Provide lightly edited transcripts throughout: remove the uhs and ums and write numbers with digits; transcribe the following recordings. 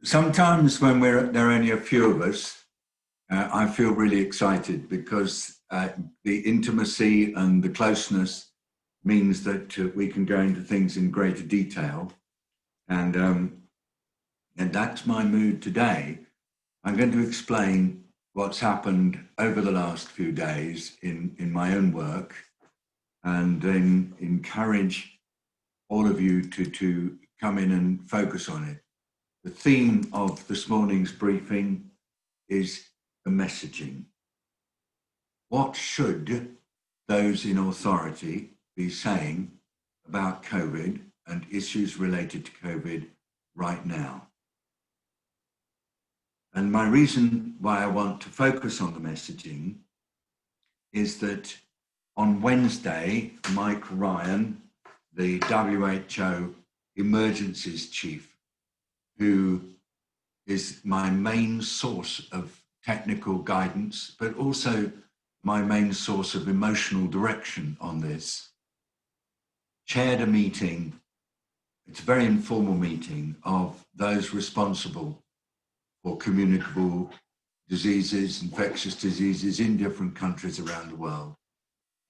Sometimes when there are only a few of us, I feel really excited because the intimacy and the closeness means that we can go into things in greater detail. And that's my mood today. I'm going to explain what's happened over the last few days in my own work, and then encourage all of you to come in and focus on it. The theme of this morning's briefing is the messaging. What should those in authority be saying about COVID and issues related to COVID right now? And my reason why I want to focus on the messaging is that on Wednesday, Mike Ryan, the WHO emergencies chief, who is my main source of technical guidance, but also my main source of emotional direction on this, chaired a meeting. It's a very informal meeting of those responsible for communicable diseases, infectious diseases in different countries around the world.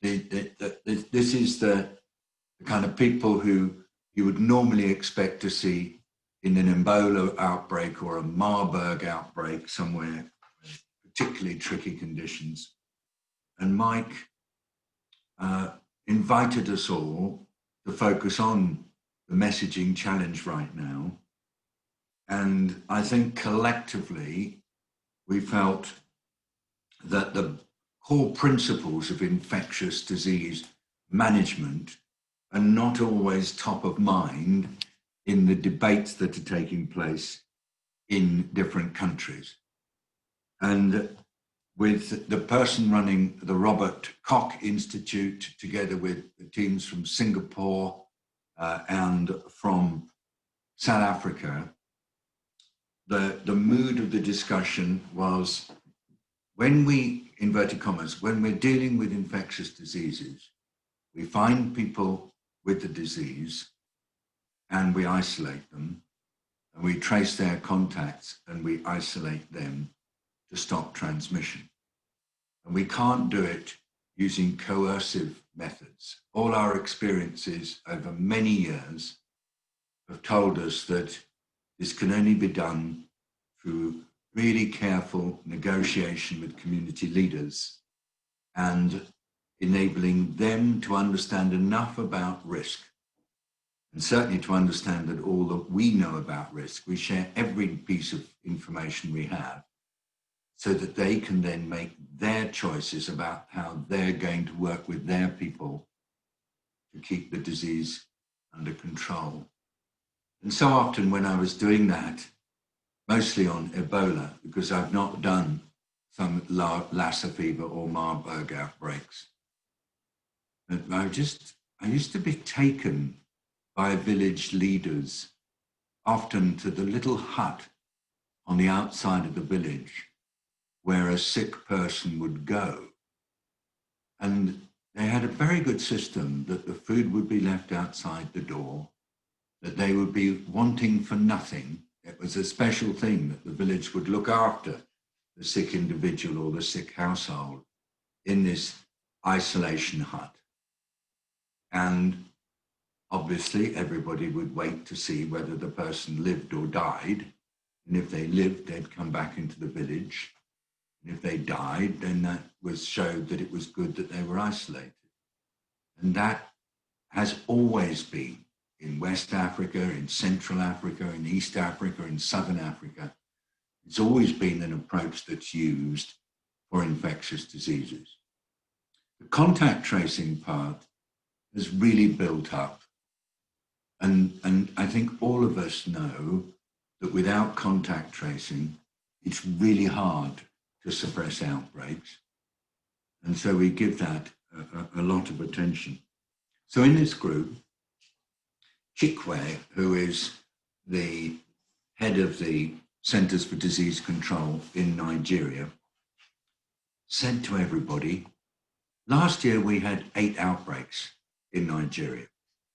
This is the kind of people who you would normally expect to see in an Ebola outbreak or a Marburg outbreak somewhere, particularly tricky conditions. And Mike invited us all to focus on the messaging challenge right now. And I think collectively, we felt that the core principles of infectious disease management are not always top of mind in the debates that are taking place in different countries. And with the person running the Robert Koch Institute, together with the teams from Singapore and from South Africa, the mood of the discussion was, when we, inverted commas, when we're dealing with infectious diseases, we find people with the disease and we isolate them, and we trace their contacts and we isolate them to stop transmission. And we can't do it using coercive methods. All our experiences over many years have told us that this can only be done through really careful negotiation with community leaders and enabling them to understand enough about risk, and certainly to understand that all that we know about risk, we share every piece of information we have, so that they can then make their choices about how they're going to work with their people to keep the disease under control. And so often when I was doing that, mostly on Ebola, because I've not done some Lassa fever or Marburg outbreaks, I used to be taken by village leaders, often to the little hut on the outside of the village where a sick person would go. And they had a very good system that the food would be left outside the door, that they would be wanting for nothing. It was a special thing that the village would look after the sick individual or the sick household in this isolation hut. And obviously everybody would wait to see whether the person lived or died. And if they lived, they'd come back into the village. And if they died, then that showed that it was good that they were isolated. And that has always been in West Africa, in Central Africa, in East Africa, in Southern Africa. It's always been an approach that's used for infectious diseases. The contact tracing part has really built up. And I think all of us know that without contact tracing, it's really hard to suppress outbreaks. And so we give that a lot of attention. So in this group, Chikwe, who is the head of the Centers for Disease Control in Nigeria, said to everybody, last year we had 8 outbreaks in Nigeria,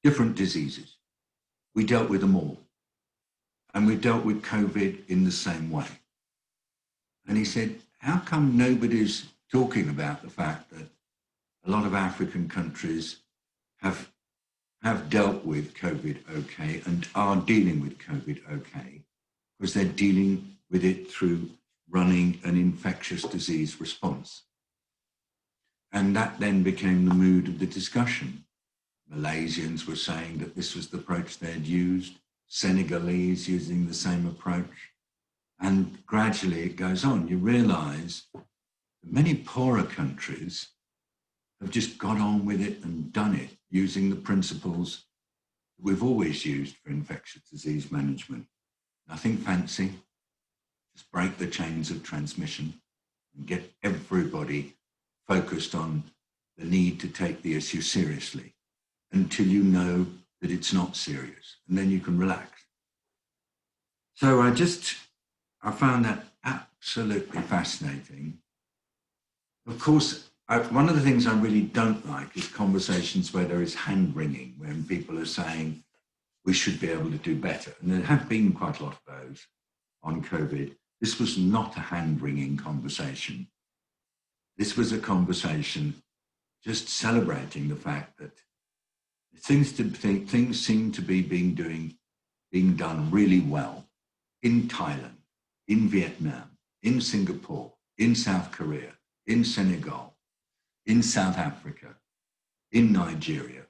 different diseases. We dealt with them all. and we've dealt with COVID in the same way. And he said, how come nobody's talking about the fact that a lot of African countries have dealt with COVID okay and are dealing with COVID okay, because they're dealing with it through running an infectious disease response. And that then became the mood of the discussion. Malaysians were saying that this was the approach they'd used, Senegalese using the same approach. And gradually it goes on. You realize that many poorer countries have just got on with it and done it using the principles we've always used for infectious disease management. Nothing fancy, just break the chains of transmission and get everybody focused on the need to take the issue seriously until you know that it's not serious, and then you can relax. So I found that absolutely fascinating. Of course, one of the things I really don't like is conversations where there is hand-wringing, when people are saying we should be able to do better. And there have been quite a lot of those on COVID. This was not a hand-wringing conversation. This was a conversation just celebrating the fact that things seem to be being done really well in Thailand, in Vietnam, in Singapore, in South Korea, in Senegal, in South Africa, in Nigeria,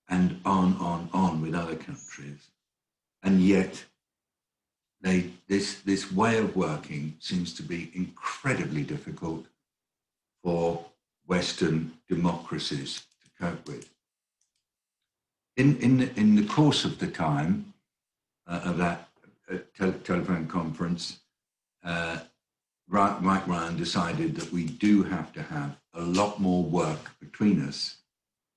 and on with other countries. And yet, this way of working seems to be incredibly difficult for Western democracies to cope with. In the course of the time of that telephone conference, Mike Ryan decided that we do have to have a lot more work between us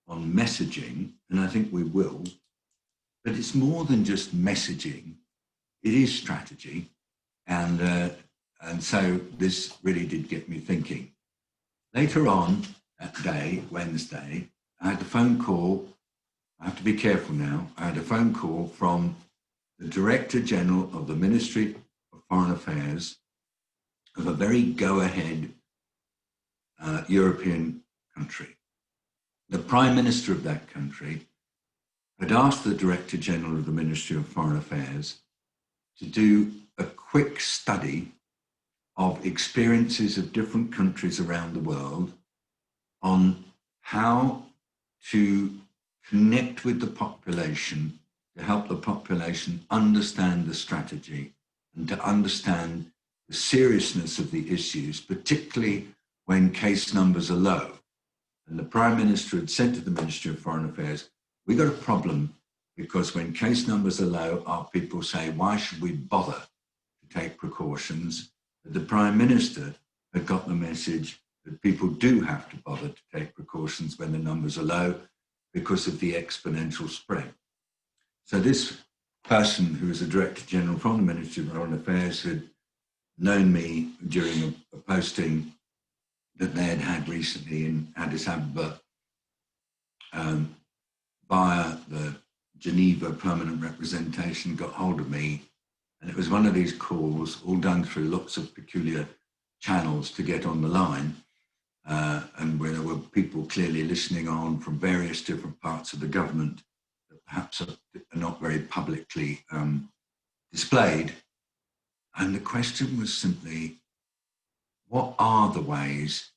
on messaging, and I think we will, but it's more than just messaging, it is strategy, and so this really did get me thinking. Later on that day, Wednesday, I had a phone call. I have to be careful now. I had a phone call from the Director General of the Ministry of Foreign Affairs of a very go-ahead European country. The Prime Minister of that country had asked the Director General of the Ministry of Foreign Affairs to do a quick study of experiences of different countries around the world on how to connect with the population, to help the population understand the strategy and to understand the seriousness of the issues, particularly when case numbers are low. And the Prime Minister had said to the Ministry of Foreign Affairs, we got a problem because when case numbers are low, our people say, why should we bother to take precautions? But the Prime Minister had got the message that people do have to bother to take precautions when the numbers are low because of the exponential spread. So this person who was a Director General from the Ministry of Foreign Affairs had known me during a posting that they had had recently in Addis Ababa via the Geneva permanent representation, got hold of me. And it was one of these calls, all done through lots of peculiar channels to get on the line. And where there were people clearly listening on from various different parts of the government that perhaps are not very publicly displayed. And the question was simply, what are the ways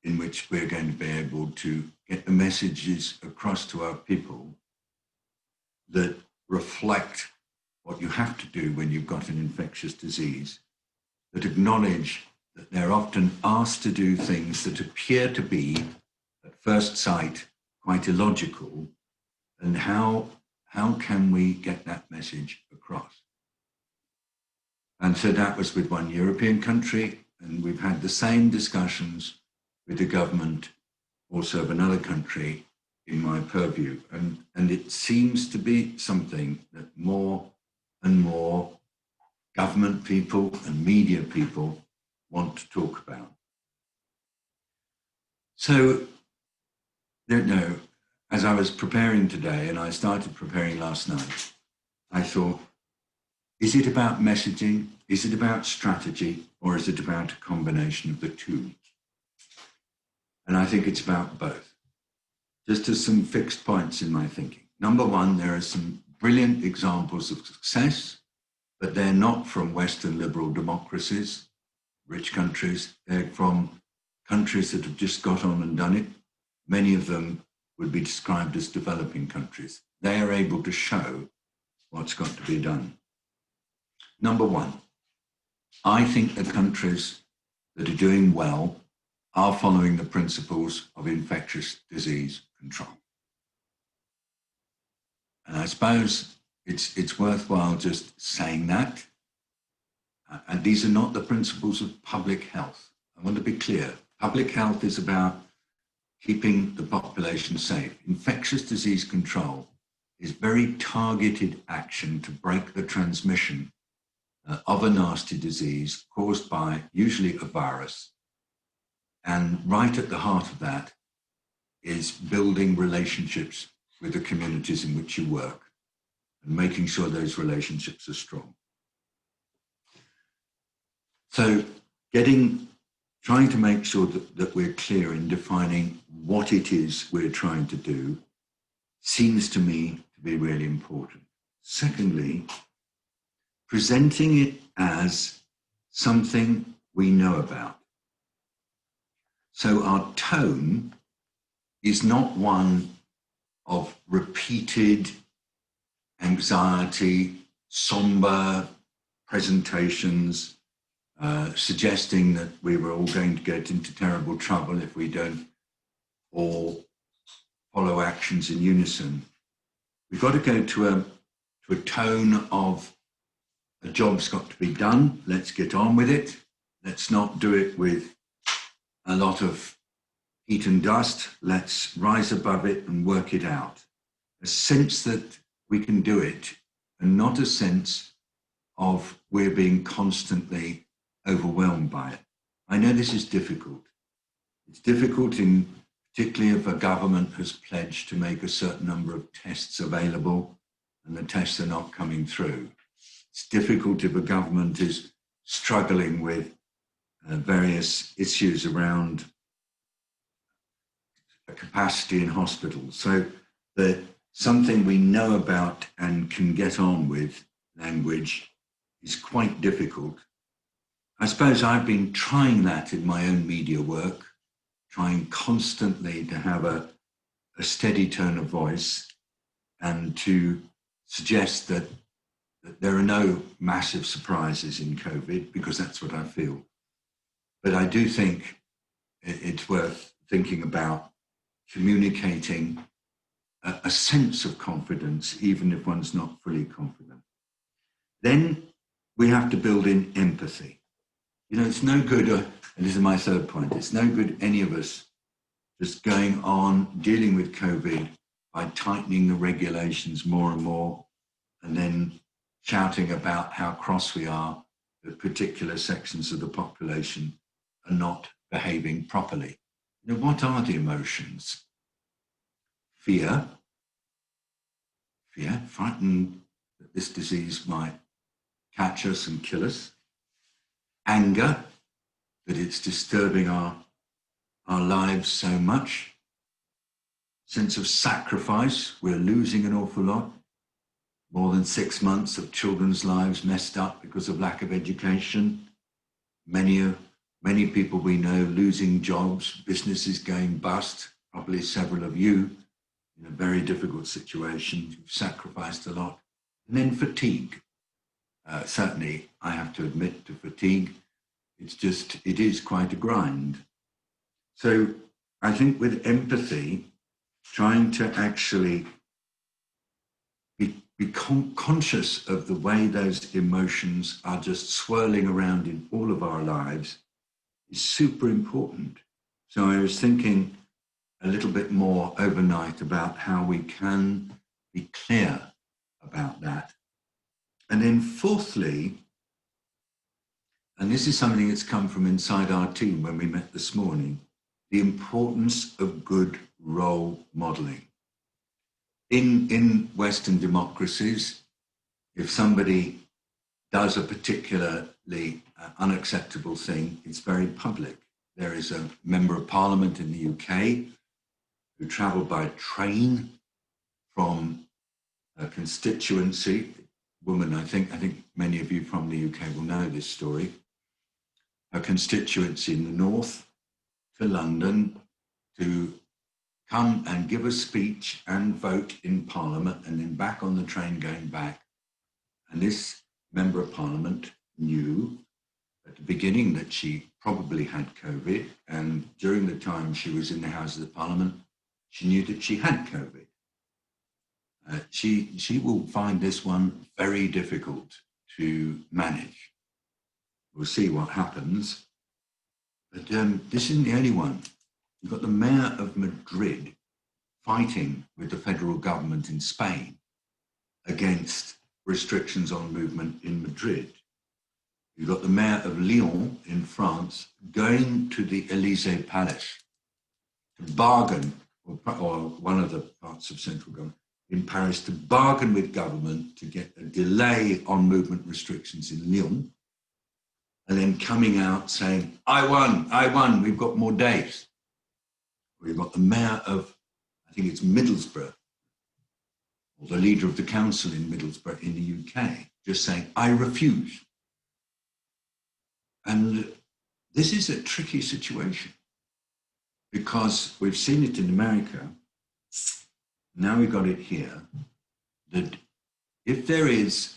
in which we're going to be able to get the messages across to our people that reflect what you have to do when you've got an infectious disease, that acknowledge that they're often asked to do things that appear to be, at first sight, quite illogical, and how can we get that message across? And so that was with one European country, and we've had the same discussions with the government also of another country in my purview. And it seems to be something that more and more government people and media people want to talk about. So, as I was preparing today, and I started preparing last night, I thought, Is it about messaging? Is it about strategy? Or is it about a combination of the two? And I think it's about both. Just as some fixed points in my thinking. Number one, there are some brilliant examples of success, but they're not from Western liberal democracies, rich countries. They're from countries that have just got on and done it. Many of them would be described as developing countries. They are able to show what's got to be done. Number one, I think the countries that are doing well are following the principles of infectious disease control. And I suppose it's worthwhile just saying that. And these are not the principles of public health. I want to be clear. Public health is about keeping the population safe. Infectious disease control is very targeted action to break the transmission of a nasty disease caused by usually a virus. And right at the heart of that is building relationships with the communities in which you work and making sure those relationships are strong. So trying to make sure that we're clear in defining what it is we're trying to do seems to me to be really important. Secondly, presenting it as something we know about. So our tone is not one of repeated anxiety, somber presentations, suggesting that we were all going to get into terrible trouble if we don't all follow actions in unison. We've got to go to a tone of a job's got to be done, let's get on with it. Let's not do it with a lot of heat and dust. Let's rise above it and work it out. A sense that we can do it, and not a sense of we're being constantly overwhelmed by it. I know this is difficult. It's difficult particularly if a government has pledged to make a certain number of tests available and the tests are not coming through. It's difficult if a government is struggling with various issues around capacity in hospitals. So that something we know about and can get on with, language, is quite difficult. I suppose I've been trying that in my own media work, trying constantly to have a steady tone of voice and to suggest that there are no massive surprises in COVID, because that's what I feel. But I do think it's worth thinking about communicating a sense of confidence, even if one's not fully confident. Then we have to build in empathy. You know, it's no good, and this is my third point, it's no good any of us just going on dealing with COVID by tightening the regulations more and more, and then shouting about how cross we are that particular sections of the population are not behaving properly. You know, what are the emotions? Fear, frightened that this disease might catch us and kill us. Anger, that it's disturbing our lives so much. Sense of sacrifice, we're losing an awful lot. More than 6 months of children's lives messed up because of lack of education. Many people we know losing jobs, businesses going bust, probably several of you in a very difficult situation. You've sacrificed a lot. And then fatigue. Certainly, I have to admit to fatigue. It is quite a grind. So I think with empathy, trying to actually be conscious of the way those emotions are just swirling around in all of our lives is super important. So I was thinking a little bit more overnight about how we can be clear about that. And then fourthly, and this is something that's come from inside our team when we met this morning, the importance of good role modeling. In Western democracies, if somebody does a particularly unacceptable thing, it's very public. There is a member of parliament in the UK who travelled by train from a constituency, woman, I think many of you from the UK will know this story, a constituency in the north to London to come and give a speech and vote in Parliament, and then back on the train going back. And this member of Parliament knew at the beginning that she probably had COVID, and during the time she was in the Houses of Parliament, she knew that she had COVID. She will find this one very difficult to manage. We'll see what happens. But this isn't the only one. You've got the mayor of Madrid fighting with the federal government in Spain against restrictions on movement in Madrid. You've got the mayor of Lyon in France going to the Élysée Palace to bargain, or one of the parts of central government in Paris, to bargain with government to get a delay on movement restrictions in Lyon, and then coming out saying, I won, we've got more days. We've got the mayor of, I think it's Middlesbrough, or the leader of the council in Middlesbrough in the UK, just saying, I refuse. And this is a tricky situation because we've seen it in America. Now we've got it here, that if there is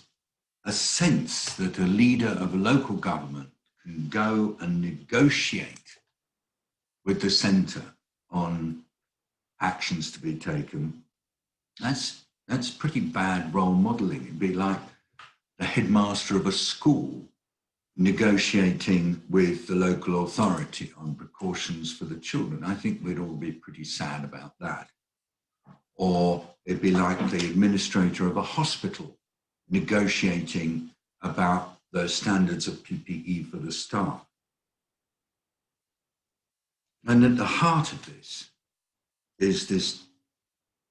a sense that a leader of a local government can go and negotiate with the centre on actions to be taken, that's pretty bad role modelling. It'd be like the headmaster of a school negotiating with the local authority on precautions for the children. I think we'd all be pretty sad about that. Or it'd be like the administrator of a hospital negotiating about the standards of PPE for the staff. And at the heart of this is this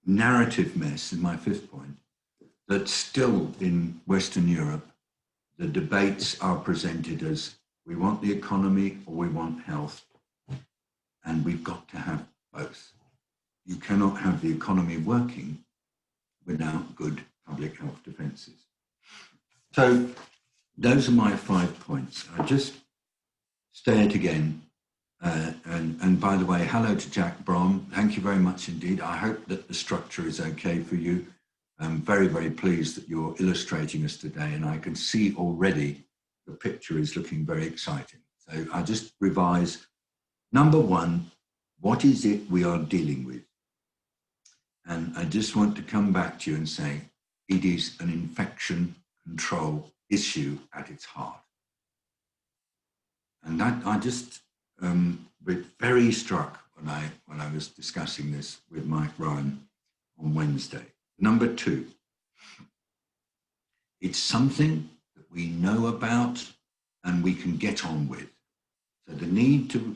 narrative mess, in my fifth point, that still in Western Europe, the debates are presented as we want the economy or we want health, and we've got to have both. You cannot have the economy working without good public health defences. So those are my 5 points. I just say it again. And by the way, hello to Jack Brom. Thank you very much indeed. I hope that the structure is okay for you. I'm very, very pleased that you're illustrating us today, and I can see already the picture is looking very exciting. So I just revise. Number one, what is it we are dealing with? And I just want to come back to you and say, it is an infection control issue at its heart. And that I just was very struck when I was discussing this with Mike Ryan on Wednesday. Number two, it's something that we know about and we can get on with. So the need to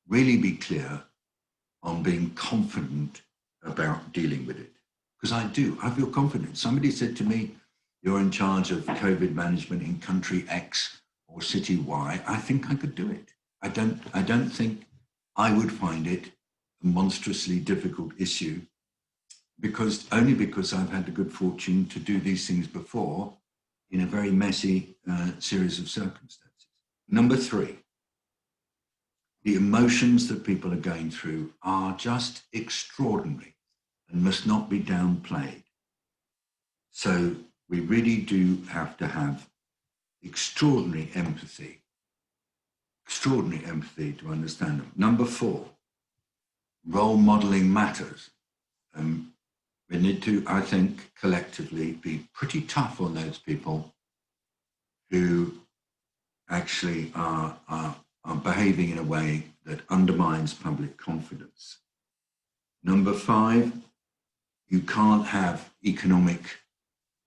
really be clear on being confident about dealing with it. Because I feel confident. Somebody said to me, you're in charge of COVID management in country X or city Y. I think I could do it. I don't think I would find it a monstrously difficult issue, only because I've had the good fortune to do these things before in a very messy series of circumstances. Number three, the emotions that people are going through are just extraordinary and must not be downplayed. So we really do have to have extraordinary empathy to understand them. Number four, role modeling matters. We need to, I think, collectively be pretty tough on those people who actually are behaving in a way that undermines public confidence. Number five, you can't have economic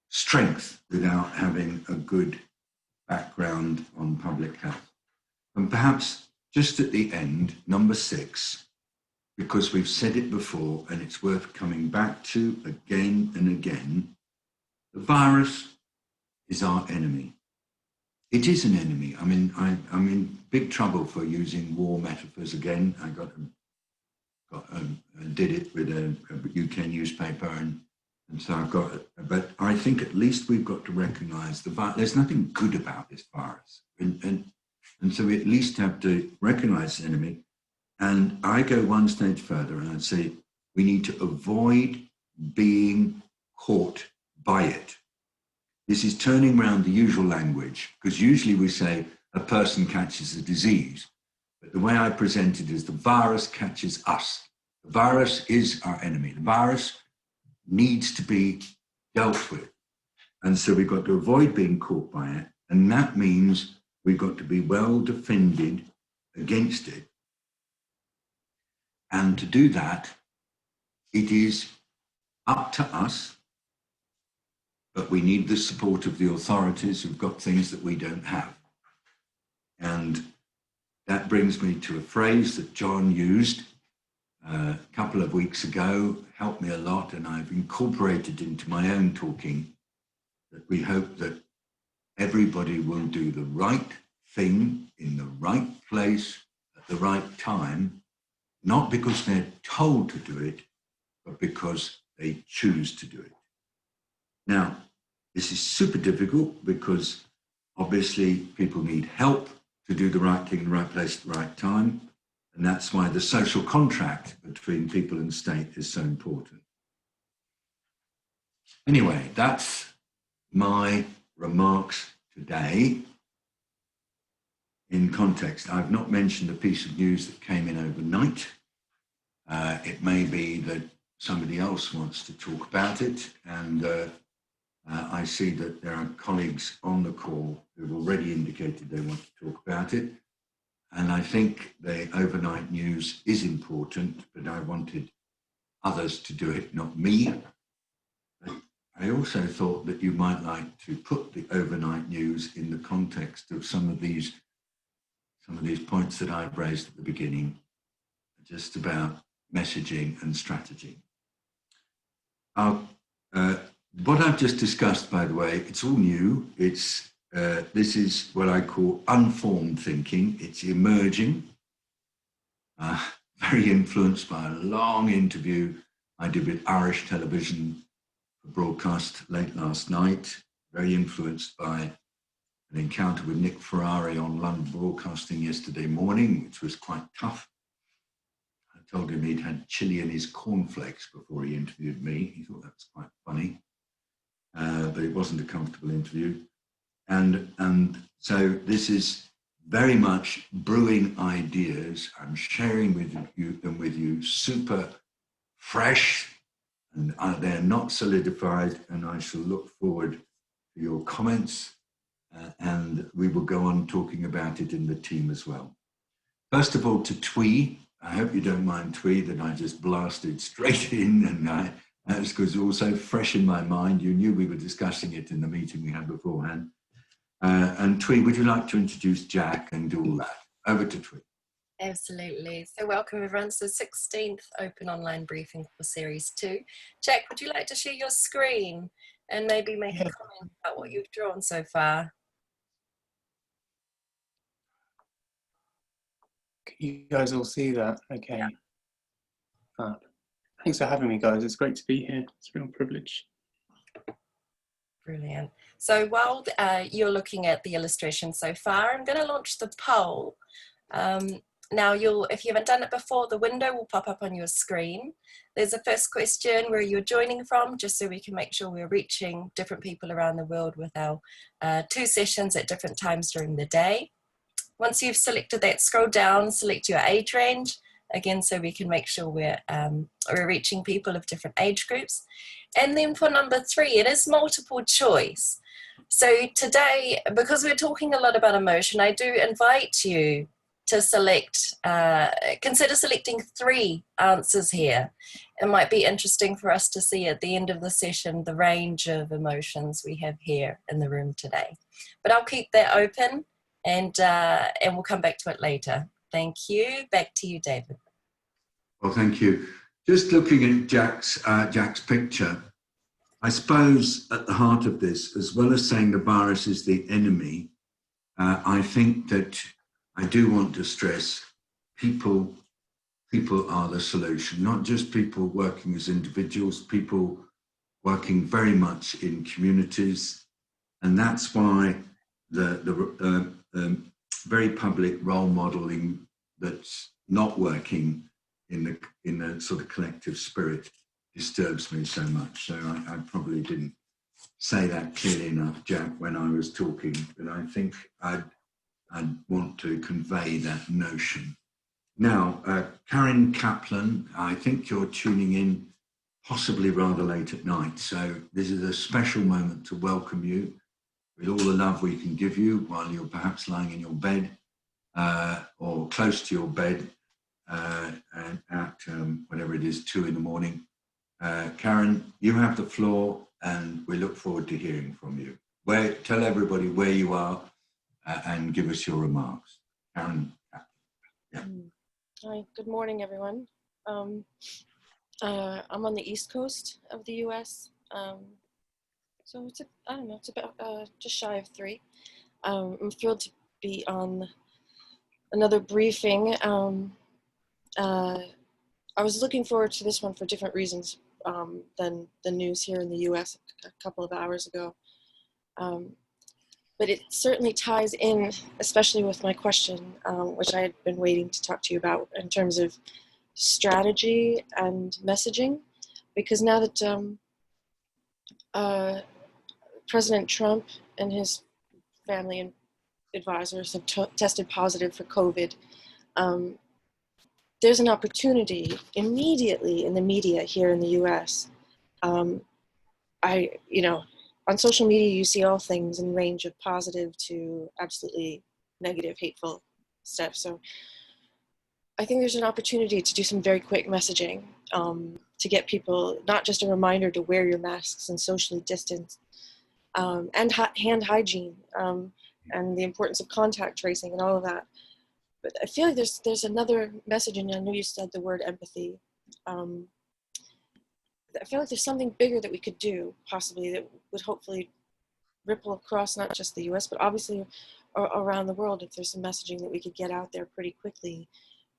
strength without having a good background on public health. And perhaps just at the end, number six, because we've said it before and it's worth coming back to again and again, the virus is our enemy. it is an enemy. I mean, I'm in big trouble for using war metaphors again. I did it with a UK newspaper, and so I've got it. But I think at least we've got to recognise there's nothing good about this virus, and so we at least have to recognise the enemy. And I go one stage further, and I'd say we need to avoid being caught by it. This is turning around the usual language, because usually we say a person catches a disease. But the way I present it is the virus catches us. The virus is our enemy. The virus needs to be dealt with. And so we've got to avoid being caught by it. And that means we've got to be well defended against it. And to do that, it is up to us, but we need the support of the authorities who've got things that we don't have. And that brings me to a phrase that John used a couple of weeks ago, helped me a lot, and I've incorporated into my own talking, that we hope that everybody will do the right thing in the right place at the right time, not because they're told to do it, but because they choose to do it. Now, this is super difficult because obviously people need help to do the right thing in the right place at the right time. And that's why the social contract between people and state is so important. Anyway, that's my remarks today. In context, I've not mentioned a piece of news that came in overnight. It may be that somebody else wants to talk about it, and I see that there are colleagues on the call who've already indicated they want to talk about it. And I think the overnight news is important, but I wanted others to do it, not me. But I also thought that you might like to put the overnight news in the context of some of these points that I've raised at the beginning, just about messaging and strategy. What I've just discussed, by the way, it's all new. This is what I call unformed thinking. It's emerging, very influenced by a long interview I did with Irish television for broadcast late last night, very influenced by an encounter with Nick Ferrari on London Broadcasting yesterday morning, which was quite tough. I told him he'd had chili in his cornflakes before he interviewed me. He thought that was quite funny, but it wasn't a comfortable interview. And so this is very much brewing ideas. I'm sharing them with you, super fresh, and they're not solidified, and I shall look forward to your comments, and we will go on talking about it in the team as well. First of all, to Twee, I hope you don't mind, Twee, that I just blasted straight in, and that's because it was so fresh in my mind. You knew we were discussing it in the meeting we had beforehand. And Twee, would you like to introduce Jack and do all that? Over to Twee. Absolutely. So welcome everyone. So 16th Open Online Briefing for Series 2. Jack, would you like to share your screen and maybe make a comment about what you've drawn so far? Can you guys all see that? Okay. Yeah. Thanks for having me, guys. It's great to be here. It's a real privilege. Brilliant. So while you're looking at the illustration so far, I'm going to launch the poll. Now, if you haven't done it before, the window will pop up on your screen. There's a first question, where you're joining from, just so we can make sure we're reaching different people around the world with our 2 sessions at different times during the day. Once you've selected that, scroll down, select your age range, again, so we can make sure we're reaching people of different age groups. And then for number 3, it is multiple choice. So today, because we're talking a lot about emotion, I do invite you to consider selecting 3 answers here. It might be interesting for us to see at the end of the session the range of emotions we have here in the room today. But I'll keep that open, and we'll come back to it later. Thank you. Back to you, David. Well, thank you. Just looking at Jack's picture, I suppose at the heart of this, as well as saying the virus is the enemy, I think that I do want to stress people are the solution, not just people working as individuals, people working very much in communities. And that's why the very public role modeling that's not working in the sort of collective spirit disturbs me so much. So I probably didn't say that clearly enough, Jack, when I was talking, but I think I'd want to convey that notion. Now, Karen Kaplan, I think you're tuning in possibly rather late at night. So this is a special moment to welcome you with all the love we can give you while you're perhaps lying in your bed or close to your bed and at whatever it is, 2 in the morning. Karen, you have the floor and we look forward to hearing from you. Tell everybody where you are and give us your remarks. Karen Kaplan. Yeah. Hi, good morning, everyone. I'm on the East Coast of the U.S., so it's it's about just shy of 3. I'm thrilled to be on another briefing. I was looking forward to this one for different reasons than the news here in the U.S. a couple of hours ago. But it certainly ties in, especially with my question, which I had been waiting to talk to you about in terms of strategy and messaging, because now that President Trump and his family and advisors have tested positive for COVID, there's an opportunity immediately in the media here in the U.S. On social media, you see all things in range of positive to absolutely negative, hateful stuff. So I think there's an opportunity to do some very quick messaging to get people, not just a reminder to wear your masks and socially distance, and hand hygiene, and the importance of contact tracing and all of that. But I feel like there's another message, and I know you said the word empathy. I feel like there's something bigger that we could do, possibly, that would hopefully ripple across not just the US, but obviously around the world, if there's some messaging that we could get out there pretty quickly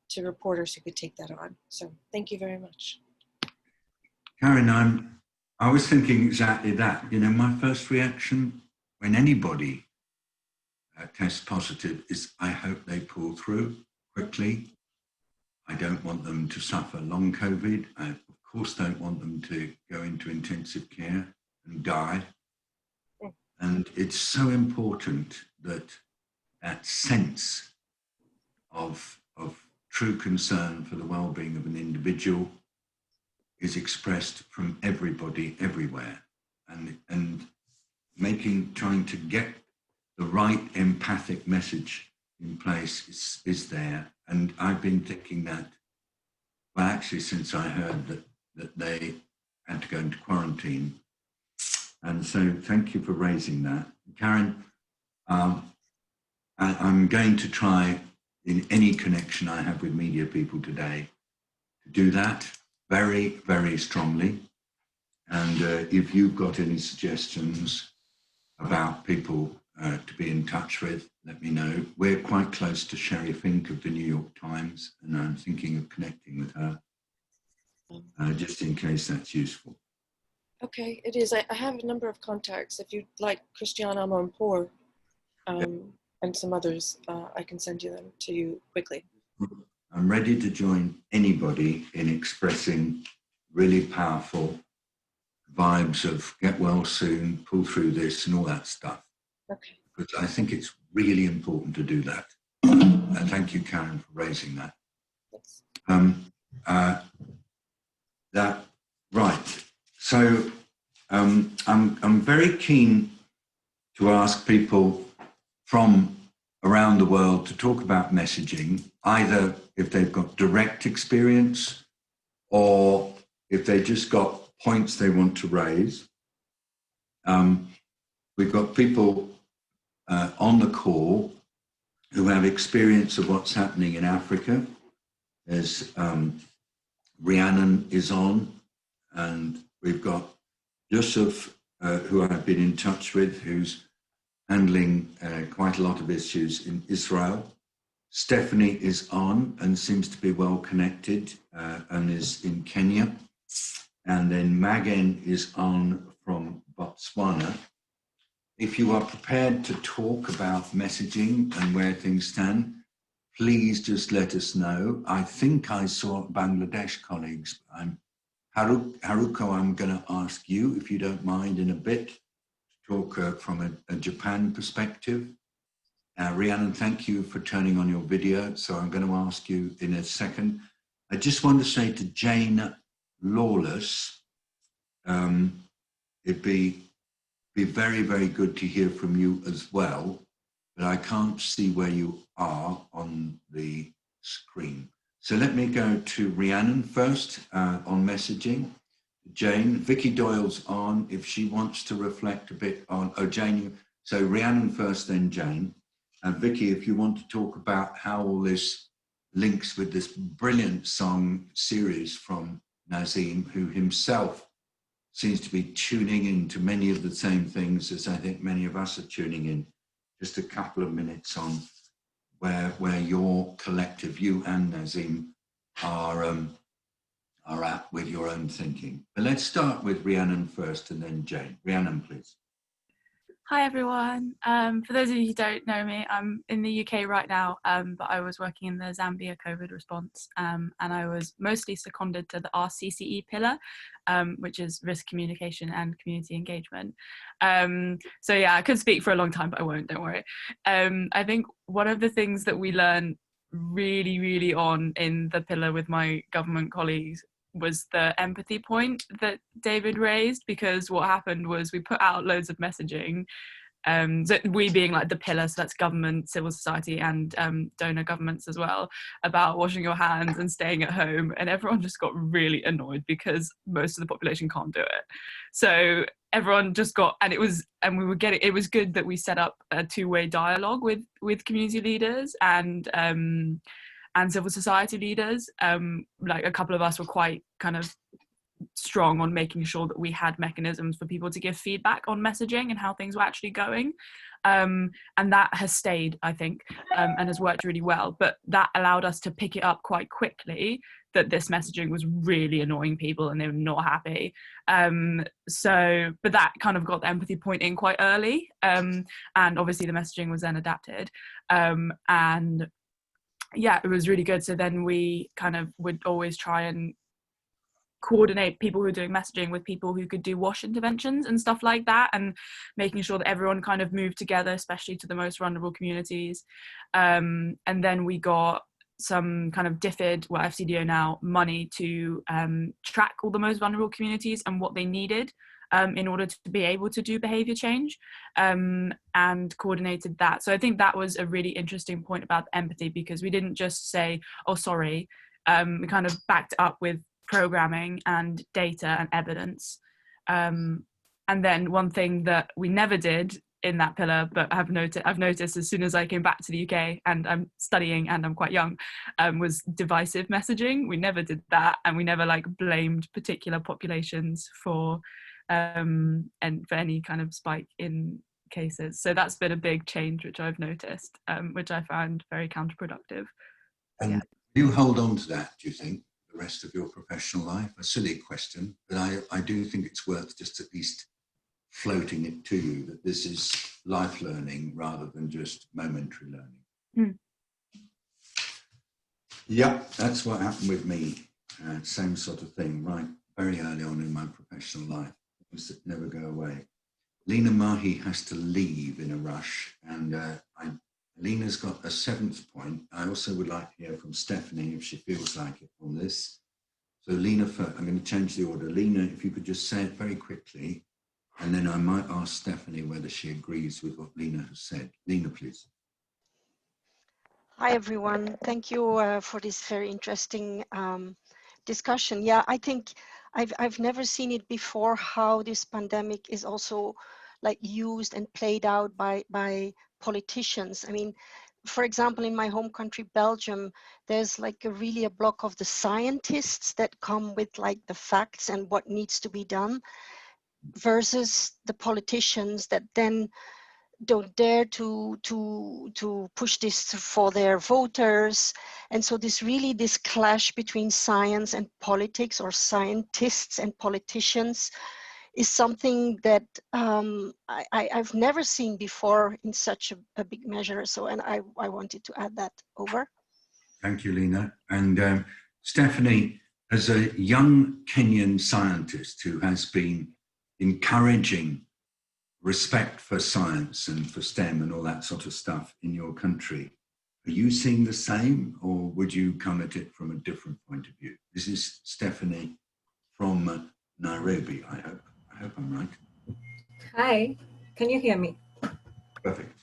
to reporters who could take that on. So thank you very much. Karen, I was thinking exactly that. You know, my first reaction when anybody tests positive is I hope they pull through quickly. I don't want them to suffer long COVID. I, of course, don't want them to go into intensive care and die. And it's so important that that sense of true concern for the well-being of an individual is expressed from everybody everywhere, and trying to get the right empathic message in place is there. And I've been thinking that, well, actually, since I heard that they had to go into quarantine. And so thank you for raising that. Karen, I'm going to try in any connection I have with media people today to do that very, very strongly. And if you've got any suggestions about people to be in touch with, let me know. We're quite close to Sherry Fink of the New York Times, and I'm thinking of connecting with her, just in case that's useful. Okay, it is. I have a number of contacts. If you'd like Christiane Amonpour and some others, I can send them to you quickly. I'm ready to join anybody in expressing really powerful vibes of get well soon, pull through this and all that stuff. Okay. Because I think it's really important to do that. Thank you, Karen, for raising that. Yes. Right. So I'm very keen to ask people from around the world to talk about messaging, either if they've got direct experience or if they just got points they want to raise. We've got people on the call who have experience of what's happening in Africa. There's Rhiannon is on, and we've got Yusuf, who I've been in touch with, who's handling quite a lot of issues in Israel. Stephanie is on and seems to be well connected and is in Kenya. And then Magen is on from Botswana. If you are prepared to talk about messaging and where things stand, please just let us know. I think I saw Bangladesh colleagues. Haruko, I'm going to ask you, if you don't mind, in a bit, to talk from a Japan perspective. Rhiannon, thank you for turning on your video. So I'm going to ask you in a second. I just want to say to Jane Lawless, it'd be very, very good to hear from you as well, but I can't see where you are on the screen. So let me go to Rhiannon first on messaging. Jane, Vicky Doyle's on if she wants to reflect a bit on, Jane, so Rhiannon first, then Jane. And Vicky, if you want to talk about how all this links with this brilliant song series from Nazim, who himself seems to be tuning into many of the same things as I think many of us are tuning in. Just a couple of minutes on where your collective, you and Nazim, are at with your own thinking. But let's start with Rhiannon first and then Jane. Rhiannon, please. Hi everyone. For those of you who don't know me, I'm in the UK right now, but I was working in the Zambia COVID response, and I was mostly seconded to the RCCE pillar, which is risk communication and community engagement. So yeah, I could speak for a long time, but I won't, don't worry. I think one of the things that we learned really on in the pillar with my government colleagues was the empathy point that David raised, because what happened was we put out loads of messaging, so we being like the pillar, so that's government, civil society and donor governments as well, about washing your hands and staying at home, and everyone just got really annoyed because most of the population can't do it. So everyone just got, and it was good that we set up a two-way dialogue with community leaders and civil society leaders. Like a couple of us were quite kind of strong on making sure that we had mechanisms for people to give feedback on messaging and how things were actually going. And that has stayed, I think, and has worked really well. But that allowed us to pick it up quite quickly that this messaging was really annoying people and they were not happy. But that kind of got the empathy point in quite early. And obviously the messaging was then adapted. And yeah, it was really good. So then we kind of would always try and coordinate people who are doing messaging with people who could do wash interventions and stuff like that, and making sure that everyone kind of moved together, especially to the most vulnerable communities. And then we got some kind of DFID, well, FCDO now, money to track all the most vulnerable communities and what they needed in order to be able to do behavior change, and coordinated that. So I think that was a really interesting point about empathy, because we didn't just say, oh, sorry, we kind of backed it up with programming and data and evidence. And then one thing that we never did in that pillar, but I've noticed as soon as I came back to the UK and I'm studying and I'm quite young, was divisive messaging. We never did that, and we never like blamed particular populations for and for any kind of spike in cases. So that's been a big change which I've noticed, which I found very counterproductive. And yeah. you hold on to that, do you think, the rest of your professional life? A silly question, but I do think it's worth just at least floating it to you that this is life learning rather than just momentary learning. Yeah, that's what happened with me. Same sort of thing, right? Very early on in my professional life. Things that never go away. Lena Mahi has to leave in a rush, and Lena's got a 7th point. I also would like to hear from Stephanie if she feels like it on this. So Lena, I'm going to change the order. Lena, if you could just say it very quickly, and then I might ask Stephanie whether she agrees with what Lena has said. Lena, please. Hi, everyone. Thank you for this very interesting discussion. Yeah, I think I've never seen it before, how this pandemic is also like used and played out by politicians. I mean, for example, in my home country, Belgium, there's like really a block of the scientists that come with like the facts and what needs to be done, versus the politicians that then don't dare to push this for their voters. And so this clash between science and politics, or scientists and politicians, is something that I've never seen before in such a big measure. So, and I wanted to add that. Over. Thank you, Lena. And Stephanie, as a young Kenyan scientist who has been encouraging respect for science and for STEM and all that sort of stuff in your country, are you seeing the same, or would you come at it from a different point of view? This is Stephanie from Nairobi, I hope. I hope I'm right. Hi, can you hear me? Perfect.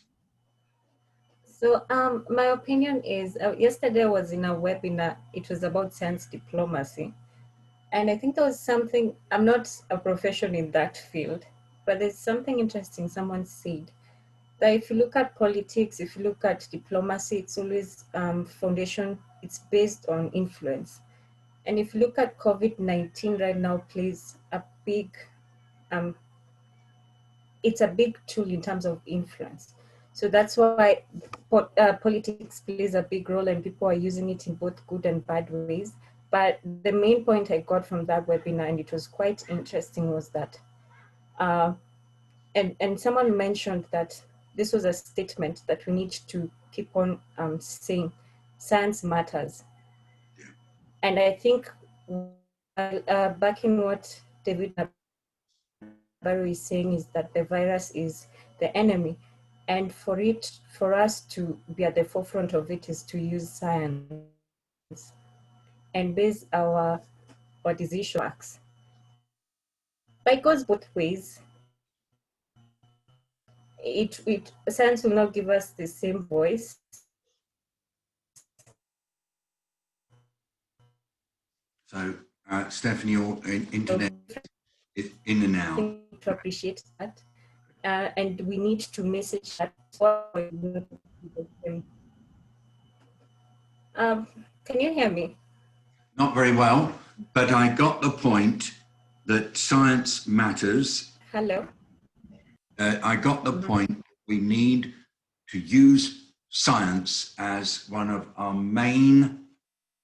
So my opinion is, yesterday I was in a webinar, it was about science diplomacy. And I think there was something, I'm not a professional in that field, but there's something interesting someone said, that if you look at politics, if you look at diplomacy, it's always foundation, it's based on influence. And if you look at COVID-19 right now plays a big, it's a big tool in terms of influence. So that's why politics plays a big role, and people are using it in both good and bad ways. But the main point I got from that webinar, and it was quite interesting, was that, and someone mentioned that this was a statement that we need to keep on saying, science matters. And I think back in what David Nabarro is saying is that the virus is the enemy. And for us to be at the forefront of it is to use science and base our decision works. But it goes both ways. Science will not give us the same voice. So, Stephanie, your internet is in and out. To appreciate that. And we need to message that. Can you hear me? Not very well, but I got the point that science matters. Hello? I got the point. We need to use science as one of our main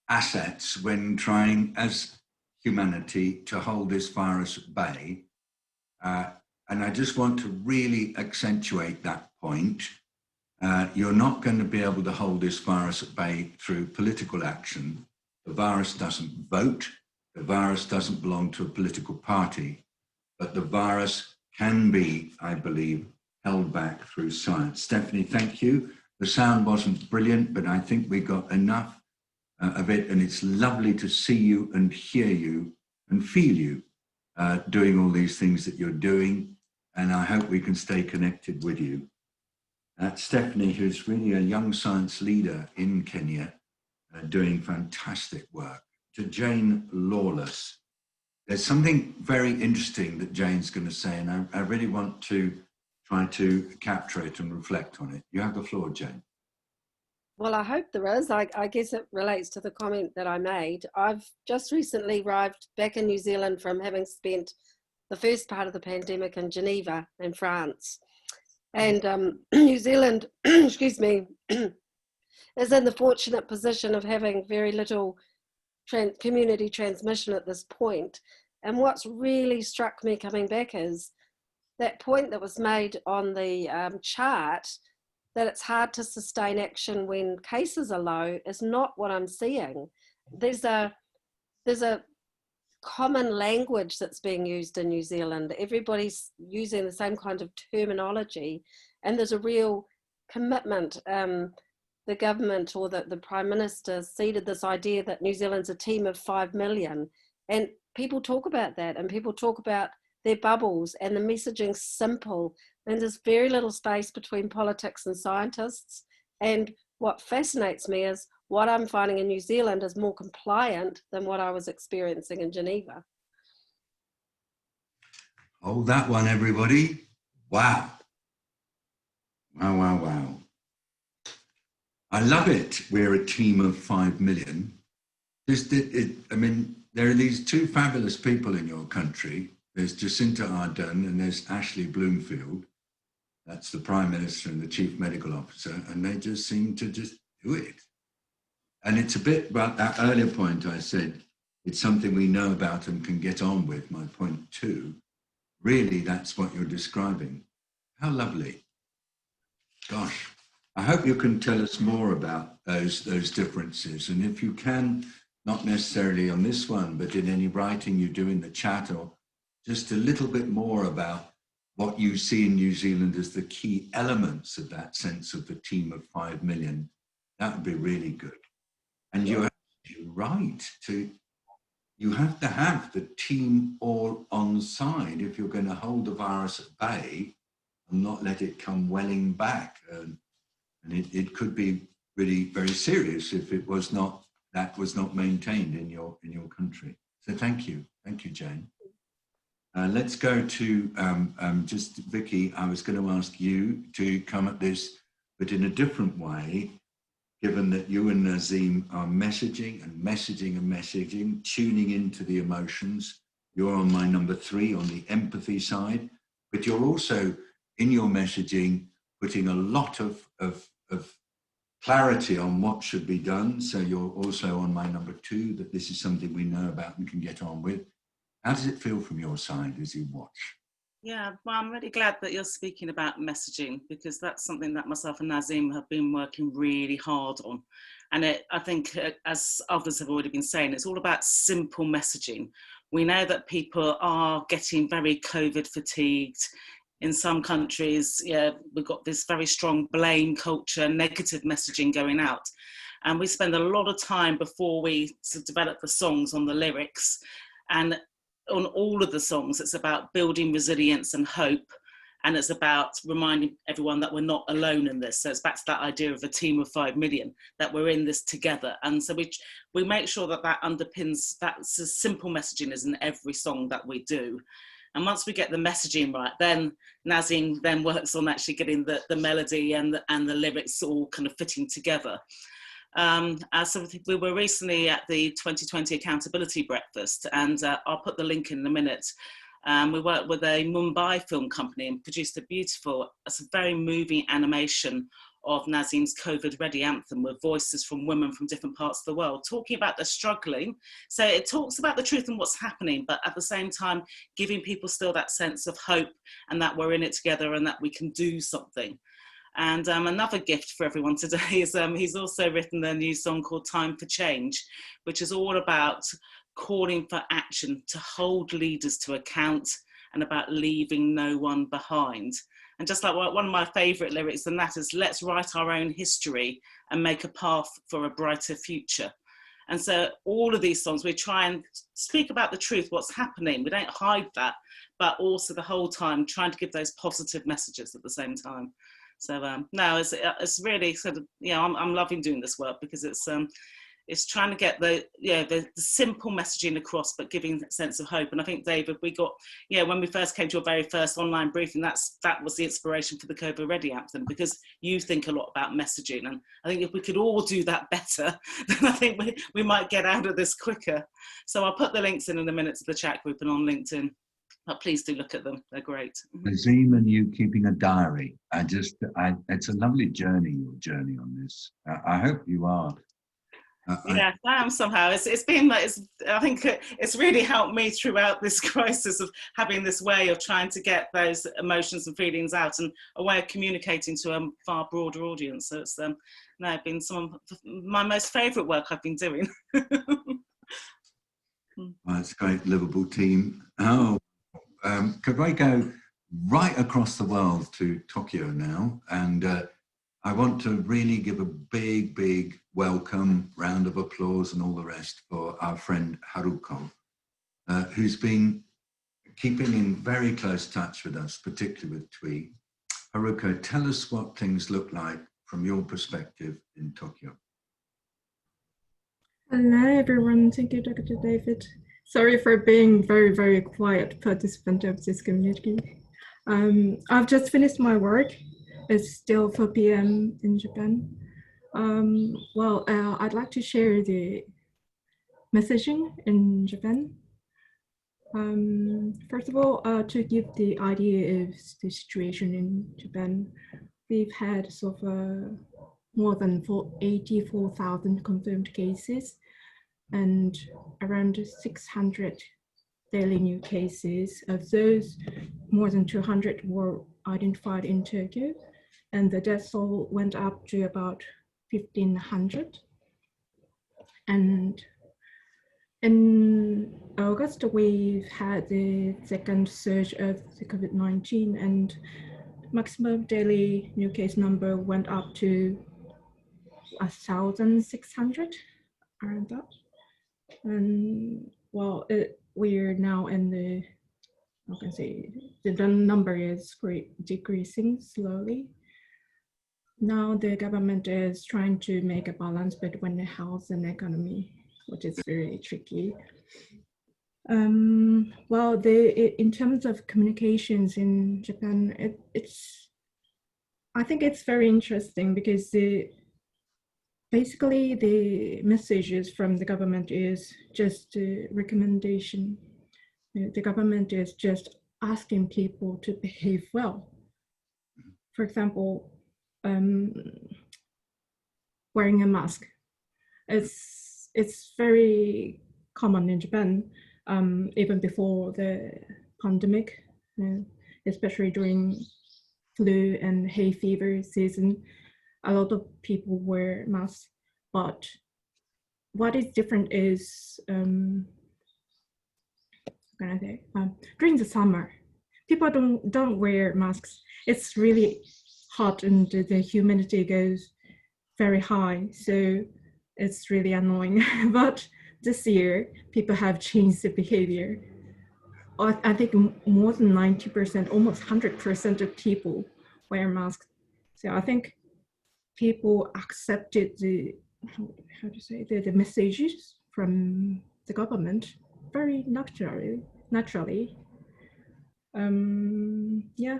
assets when trying, as humanity, to hold this virus at bay. And I just want to really accentuate that point. You're not going to be able to hold this virus at bay through political action. The virus doesn't vote. The virus doesn't belong to a political party. But the virus can be, I believe, held back through science. Stephanie, thank you. The sound wasn't brilliant, but I think we got enough of it. And it's lovely to see you and hear you and feel you doing all these things that you're doing. And I hope we can stay connected with you. Stephanie, who's really a young science leader in Kenya, doing fantastic work. To Jane Lawless, there's something very interesting that Jane's going to say, and I really want to try to capture it and reflect on it. You have the floor, Jane. Well, I hope there is. I guess it relates to the comment that I made. I've just recently arrived back in New Zealand from having spent the first part of the pandemic in Geneva in France. And New Zealand, excuse me, is in the fortunate position of having very little community transmission at this point. And what's really struck me coming back is that point that was made on the chart, that it's hard to sustain action when cases are low, is not what I'm seeing. There's a common language that's being used in New Zealand. Everybody's using the same kind of terminology, and there's a real commitment. The government or the Prime Minister seeded this idea that New Zealand's a team of 5 million, and people talk about that, and people talk about their bubbles, and the messaging's simple, and there's very little space between politics and scientists. And what fascinates me is what I'm finding in New Zealand is more compliant than what I was experiencing in Geneva. Hold that one, everybody. Wow. Wow, wow, wow. I love it. We're a team of 5 million. I mean, there are these two fabulous people in your country. There's Jacinta Ardern and there's Ashley Bloomfield. That's the Prime Minister and the Chief Medical Officer, and they just seem to just do it. And it's a bit about that earlier point I said, it's something we know about and can get on with, my point 2. Really, that's what you're describing. How lovely. Gosh, I hope you can tell us more about those differences. And if you can, not necessarily on this one, but in any writing you do in the chat, or just a little bit more about what you see in New Zealand as the key elements of that sense of the team of 5 million, that would be really good. And you're right you have to have the team all on side if you're going to hold the virus at bay and not let it come welling back. And it could be really very serious if it was not, that was not maintained in your country. So thank you, Jane. Let's go to just Vicky. I was going to ask you to come at this, but in a different way, given that you and Nazim are messaging and messaging and messaging, tuning into the emotions. You're on my number 3 on the empathy side, but you're also in your messaging putting a lot of clarity on what should be done. So you're also on my number 2, that this is something we know about and can get on with. How does it feel from your side as you watch? Yeah, well, I'm really glad that you're speaking about messaging, because that's something that myself and Nazim have been working really hard on. And I think, as others have already been saying, it's all about simple messaging. We know that people are getting very COVID fatigued. In some countries, yeah, we've got this very strong blame culture, negative messaging going out. And we spend a lot of time before we develop the songs on the lyrics. And on all of the songs, it's about building resilience and hope. And it's about reminding everyone that we're not alone in this. So it's back to that idea of a team of 5 million, that we're in this together. And so we make sure that that underpins, that's as simple messaging as in every song that we do. And once we get the messaging right, then Nazim then works on actually getting the melody and the lyrics all kind of fitting together. So we were recently at the 2020 Accountability Breakfast, and I'll put the link in a minute. We worked with a Mumbai film company and produced a beautiful, it's a very moving animation of Nazim's COVID Ready anthem with voices from women from different parts of the world talking about the struggling. So it talks about the truth and what's happening, but at the same time giving people still that sense of hope and that we're in it together and that we can do something. And another gift for everyone today is he's also written a new song called Time for Change, which is all about calling for action, to hold leaders to account, and about leaving no one behind. And just like one of my favourite lyrics, and that is, let's write our own history and make a path for a brighter future. And so all of these songs, we try and speak about the truth, what's happening. We don't hide that, but also the whole time trying to give those positive messages at the same time. So no, it's really sort of, I'm loving doing this work, because it's trying to get the simple messaging across, but giving a sense of hope. And I think, David, we got, when we first came to your very first online briefing, that was the inspiration for the COVID Ready anthem, because you think a lot about messaging. And I think if we could all do that better, then I think we might get out of this quicker. So I'll put the links in a minute to the chat group and on LinkedIn. But please do look at them, they're great. Nazim and you keeping a diary. It's a lovely journey, your journey on this. I hope you are. Yeah, I am somehow. It's been, I think it's really helped me throughout this crisis of having this way of trying to get those emotions and feelings out, and a way of communicating to a far broader audience. So it's been some of my most favourite work I've been doing. Well, it's a great livable team. Could I go right across the world to Tokyo now? And I want to really give a big, big welcome, round of applause and all the rest for our friend Haruko, who's been keeping in very close touch with us, particularly with TWE. Haruko, tell us what things look like from your perspective in Tokyo. Hello, everyone. Thank you, Dr. David. Sorry for being very, very quiet participant of this community. I've just finished my work. It's still 4 p.m. in Japan. I'd like to share the messaging in Japan. First of all, to give the idea of the situation in Japan, we've had sort of more than 84,000 confirmed cases and around 600 daily new cases. Of those, more than 200 were identified in Tokyo, and the death toll went up to about 1,500. And in August, we've had the second surge of the COVID-19, and maximum daily new case number went up to 1,600, around that. And well, we're now in the, I can say, the number is decreasing slowly. Now the government is trying to make a balance between the health and economy, which is very tricky. Well, in terms of communications in Japan, I think it's very interesting because basically the messages from the government is just a recommendation. The government is just asking people to behave well. For example, wearing a mask. It's very common in Japan, even before the pandemic, especially during flu and hay fever season. A lot of people wear masks, but what is different is during the summer, people don't wear masks. It's really hot and the humidity goes very high, so it's really annoying. But this year, people have changed the behavior. I think more than 90%, almost 100% of people wear masks. So I think people accepted the messages from the government very naturally. Yeah,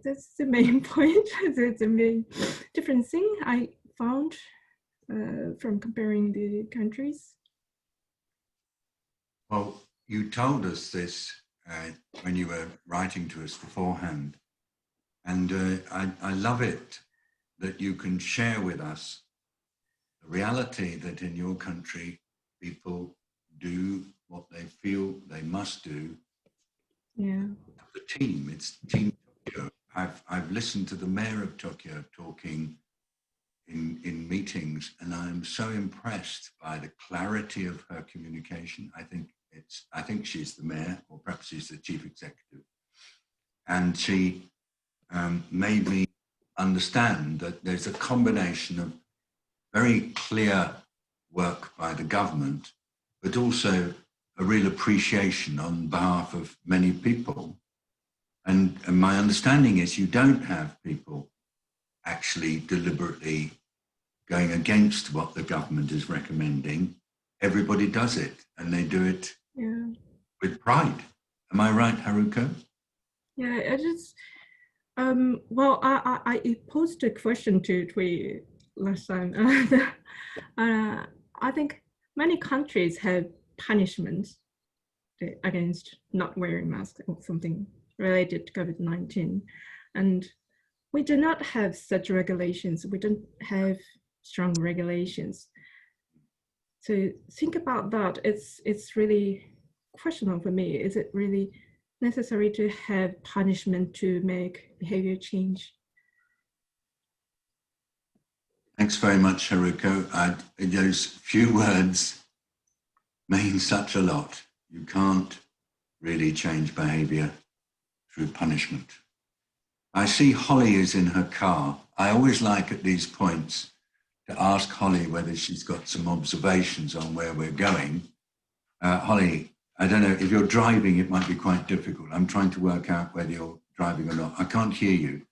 that's the main point. The main different thing I found from comparing the countries. Well, you told us this when you were writing to us beforehand, and I love it that you can share with us the reality that in your country people do what they feel they must do. Yeah. The team, it's Team Tokyo. I've listened to the mayor of Tokyo talking in meetings, and I'm so impressed by the clarity of her communication. I think she's the mayor, or perhaps she's the chief executive, and she made me understand that there's a combination of very clear work by the government, but also a real appreciation on behalf of many people. And my understanding is you don't have people actually deliberately going against what the government is recommending. Everybody does it, and they do it with pride. Am I right, Haruko? Yeah, I just, well, I posed a question to Twee last time. I think many countries have punishments against not wearing masks or something related to COVID-19. And we do not have such regulations. We don't have strong regulations. So think about that. It's really questionable for me. Is it really necessary to have punishment to make behavior change? Thanks very much, Haruko. Those few words mean such a lot. You can't really change behavior through punishment. I see Holly is in her car. I always like at these points to ask Holly whether she's got some observations on where we're going. Holly, I don't know, if you're driving, it might be quite difficult. I'm trying to work out whether you're driving or not. I can't hear you.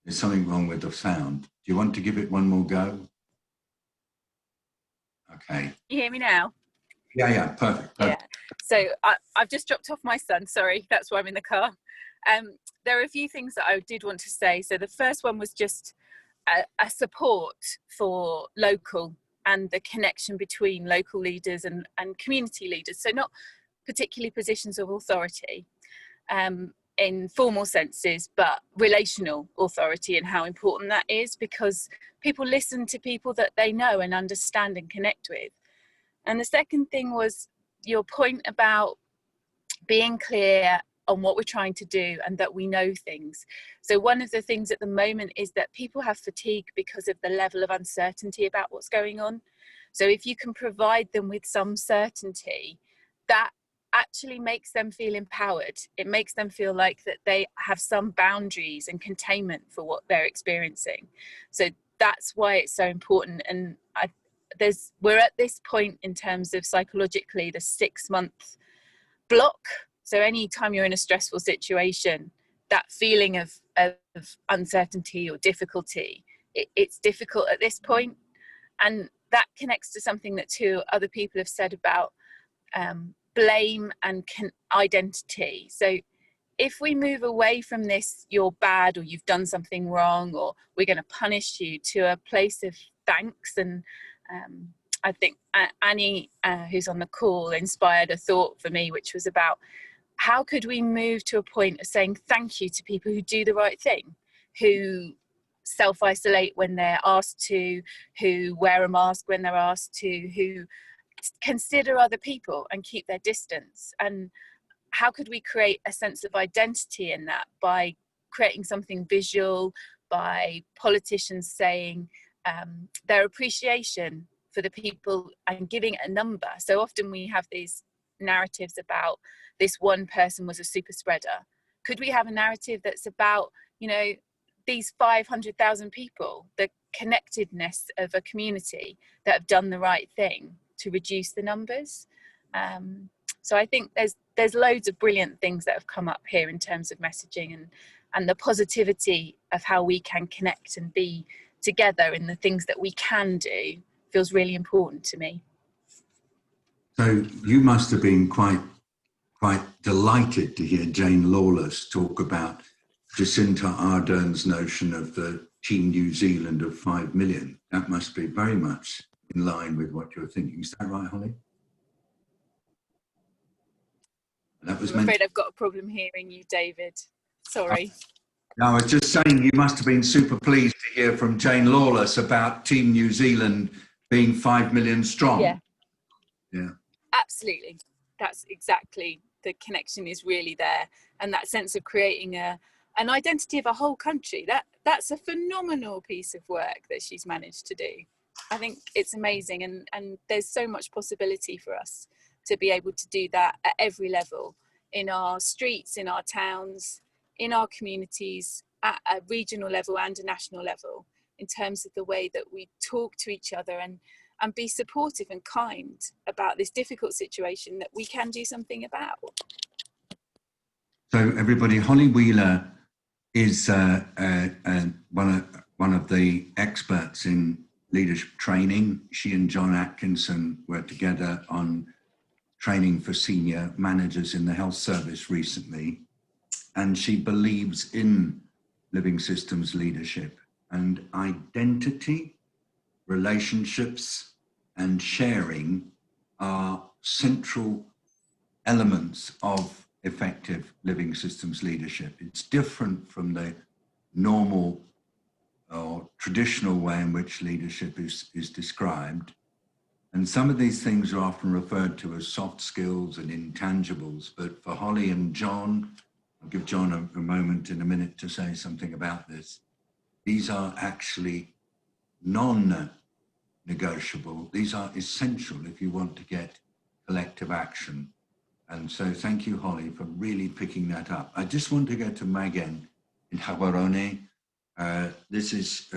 There's something wrong with the sound. Do you want to give it one more go? Okay. You hear me now? Yeah, perfect. Yeah. So I've just dropped off my son. Sorry, that's why I'm in the car. There are a few things that I did want to say. So the first one was just a support for local and the connection between local leaders and community leaders. So not particularly positions of authority, in formal senses, but relational authority and how important that is, because people listen to people that they know and understand and connect with. And the second thing was your point about being clear on what we're trying to do and that we know things. So one of the things at the moment is that people have fatigue because of the level of uncertainty about what's going on. So if you can provide them with some certainty, that actually makes them feel empowered. It makes them feel like that they have some boundaries and containment for what they're experiencing. So that's why it's so important. And we're at this point in terms of psychologically the 6-month block. So anytime you're in a stressful situation, that feeling of uncertainty or difficulty, it's difficult at this point. And that connects to something that 2 other people have said about blame and identity. So if we move away from this, you're bad or you've done something wrong or we're going to punish you, to a place of thanks. And I think Annie, who's on the call, inspired a thought for me, which was about how could we move to a point of saying thank you to people who do the right thing, who self-isolate when they're asked to, who wear a mask when they're asked to, who consider other people and keep their distance. And how could we create a sense of identity in that by creating something visual, by politicians saying their appreciation for the people and giving a number. So often we have these narratives about this one person was a super spreader. Could we have a narrative that's about, you know, these 500,000 people, the connectedness of a community that have done the right thing to reduce the numbers? So I think there's loads of brilliant things that have come up here in terms of messaging and the positivity of how we can connect and be together in the things that we can do feels really important to me. So you must have been quite delighted to hear Jane Lawless talk about Jacinta Ardern's notion of the Team New Zealand of 5 million. That must be very much in line with what you're thinking. Is that right, Holly? That was I'm afraid I've got a problem hearing you, David. Sorry. No, I was just saying you must have been super pleased to hear from Jane Lawless about Team New Zealand being 5 million strong. Yeah. Yeah. Absolutely. That's exactly, the connection is really there. And that sense of creating an identity of a whole country, that's a phenomenal piece of work that she's managed to do. I think it's amazing, and there's so much possibility for us to be able to do that at every level, in our streets, in our towns, in our communities, at a regional level and a national level, in terms of the way that we talk to each other and be supportive and kind about this difficult situation that we can do something about. So everybody, Holly Wheeler is one of the experts in leadership training. She and John Atkinson were together on training for senior managers in the health service recently. And she believes in living systems leadership, and identity, relationships, and sharing are central elements of effective living systems leadership. It's different from the normal or traditional way in which leadership is described. And some of these things are often referred to as soft skills and intangibles, but for Holly and John, I'll give John a moment in a minute to say something about this. These are actually non-negotiable. These are essential if you want to get collective action. And so thank you, Holly, for really picking that up. I just want to go to Megan in Hawarone. This is,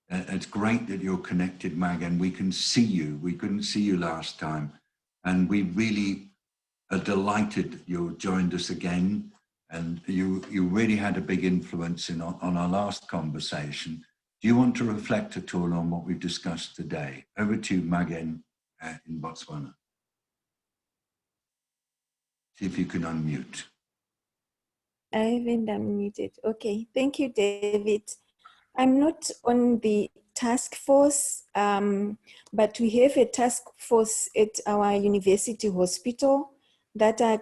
it's great that you're connected, Megan. We can see you. We couldn't see you last time. And we really are delighted you joined us again. And you really had a big influence on our last conversation. Do you want to reflect at all on what we've discussed today? Over to you, Megan, in Botswana. See if you can unmute. I haven't unmuted. Okay, thank you, David. I'm not on the task force, but we have a task force at our university hospital that are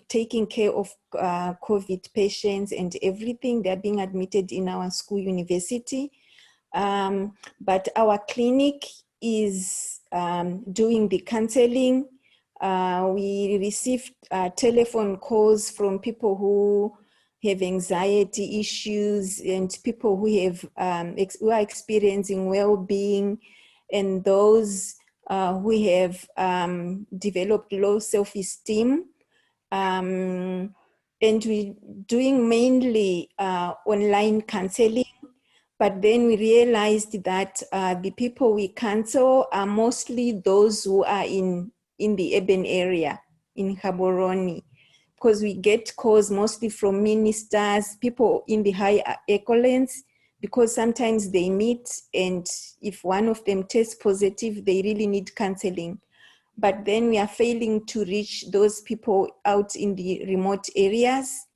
taking care of COVID patients and everything. They're being admitted in our school university. But our clinic is doing the counseling. We received telephone calls from people who have anxiety issues and people who have who are experiencing well-being, and those who have developed low self-esteem. And we're doing mainly online counseling. But then we realized that the people we counsel are mostly those who are in the urban area, in Gaborone, because we get calls mostly from ministers, people in the high echelons, because sometimes they meet, and if one of them tests positive, they really need counseling. But then we are failing to reach those people out in the remote areas,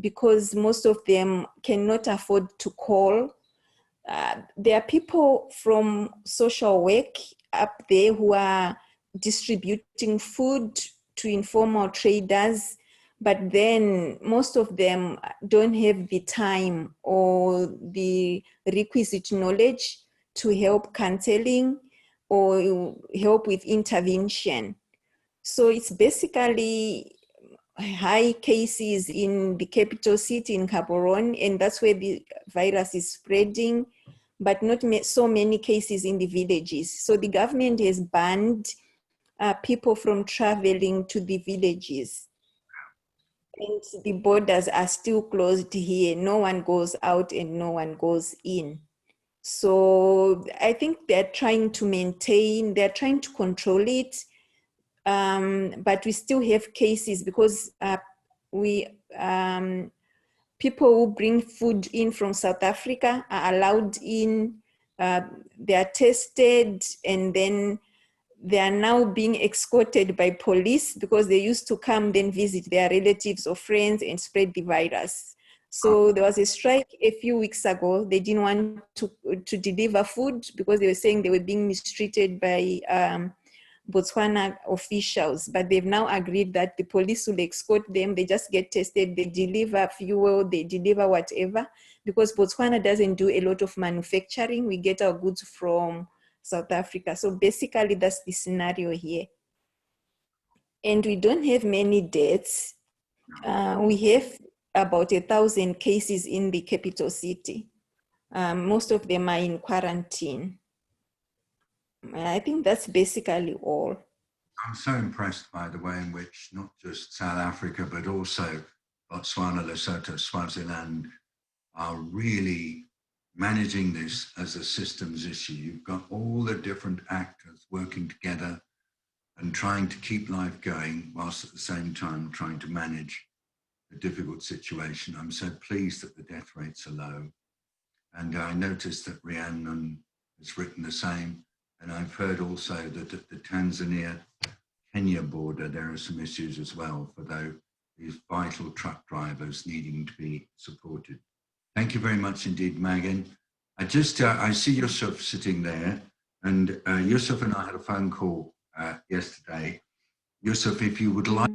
because most of them cannot afford to call. There are people from social work up there who are distributing food to informal traders, but then most of them don't have the time or the requisite knowledge to help counseling or help with intervention. So it's basically high cases in the capital city in Gaborone, and that's where the virus is spreading, but not so many cases in the villages. So the government has banned people from traveling to the villages. And the borders are still closed here. No one goes out and no one goes in. So I think they're trying to maintain, they're trying to control it. But we still have cases because people who bring food in from South Africa are allowed in, they are tested, and then they are now being escorted by police because they used to come then visit their relatives or friends and spread the virus. So there was a strike a few weeks ago. They didn't want to deliver food because they were saying they were being mistreated by Botswana officials, but they've now agreed that the police will escort them. They just get tested, they deliver fuel, they deliver whatever, because Botswana doesn't do a lot of manufacturing. We get our goods from South Africa. So basically that's the scenario here. And we don't have many deaths. We have about 1,000 cases in the capital city. Most of them are in quarantine. I think that's basically all. I'm so impressed by the way in which not just South Africa, but also Botswana, Lesotho, Swaziland are really managing this as a systems issue. You've got all the different actors working together and trying to keep life going whilst at the same time trying to manage a difficult situation. I'm so pleased that the death rates are low. And I noticed that Rhiannon has written the same. And I've heard also that at the Tanzania-Kenya border, there are some issues as well for these vital truck drivers needing to be supported. Thank you very much indeed, Megan. I see Yusuf sitting there, and Yusuf and I had a phone call yesterday. Yusuf, if you would like